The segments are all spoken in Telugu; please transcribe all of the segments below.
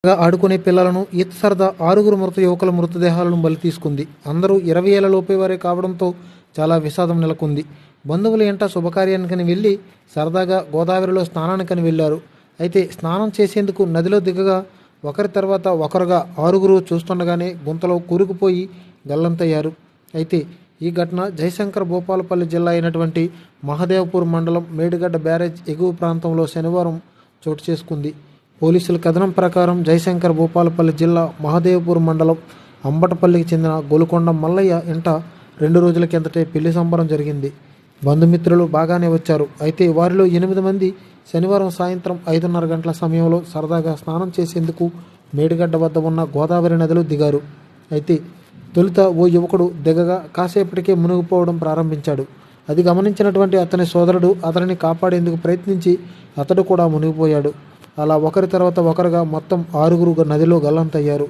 ఆడుకునే పిల్లలను ఈత సరదా 6 మృత యువకుల మృతదేహాలను బలి తీసుకుంది. అందరూ 20 ఏళ్ల లోపే వారే కావడంతో చాలా విషాదం నెలకొంది. బంధువుల ఎంట శుభకార్యానికని వెళ్ళి సరదాగా గోదావరిలో స్నానానికని వెళ్లారు. అయితే స్నానం చేసేందుకు నదిలో దిగగా ఒకరి తర్వాత ఒకరుగా 6 చూస్తుండగానే గుంతలో కూరుకుపోయి గల్లంతయ్యారు. అయితే ఈ ఘటన జయశంకర్ భూపాలపల్లి జిల్లా అయినటువంటి మహదేవ్పూర్ మండలం మేడిగడ్డ బ్యారేజ్ ఎగువ ప్రాంతంలో శనివారం చోటు చేసుకుంది. పోలీసుల కథనం ప్రకారం జయశంకర్ భూపాలపల్లి జిల్లా మహదేవ్పూర్ మండలం అంబటపల్లికి చెందిన గోలుకొండ మల్లయ్య ఇంట 2 రోజుల కిందటే పెళ్లి సంబరం జరిగింది. బంధుమిత్రులు బాగానే వచ్చారు. అయితే వారిలో 8 మంది శనివారం సాయంత్రం 5:30 గంటల సమయంలో సరదాగా స్నానం చేసేందుకు మేడిగడ్డ వద్ద ఉన్న గోదావరి నదిలో దిగారు. అయితే తొలుత ఓ యువకుడు దిగగా కాసేపటికే మునిగిపోవడం ప్రారంభించాడు. అది గమనించినటువంటి అతని సోదరుడు అతనిని కాపాడేందుకు ప్రయత్నించి అతడు కూడా మునిగిపోయాడు. అలా ఒకరి తర్వాత ఒకరుగా మొత్తం 6 నదిలో గల్లంతయ్యారు.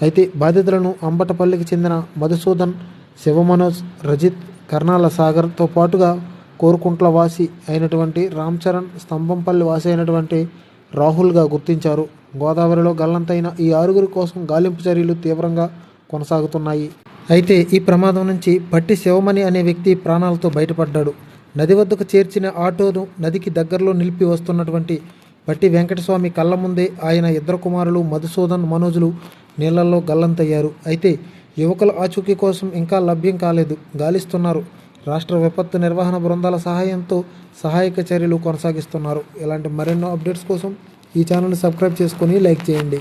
అయితే బాధితులను అంబటపల్లికి చెందిన మధుసూదన్, శివమనోజ్, రజిత్, కర్నాల సాగర్తో పాటుగా కోరుకుంట్ల వాసి అయినటువంటి రామ్ చరణ్, స్తంభంపల్లి వాసి అయినటువంటి రాహుల్గా గుర్తించారు. గోదావరిలో గల్లంతైన ఈ 6 కోసం గాలింపు చర్యలు తీవ్రంగా కొనసాగుతున్నాయి. అయితే ఈ ప్రమాదం నుంచి పట్టి శివమణి అనే వ్యక్తి ప్రాణాలతో బయటపడ్డాడు. నది వద్దకు చేర్చిన ఆటోను నదికి దగ్గరలో నిలిపి వస్తున్నటువంటి పట్టి వెంకటస్వామి కళ్ళ ముందే ఆయన 2 కుమారులు మధుసూదన్, మనోజులు నీళ్లలో గల్లంతయ్యారు. అయితే యువకుల ఆచూకీ కోసం ఇంకా లభ్యం కాలేదు, గాలిస్తున్నారు. రాష్ట్ర విపత్తు నిర్వహణ బృందాల సహాయంతో సహాయక చర్యలు కొనసాగిస్తున్నారు. ఇలాంటి మరెన్నో అప్డేట్స్ కోసం ఈ ఛానల్ని సబ్స్క్రైబ్ చేసుకొని లైక్ చేయండి.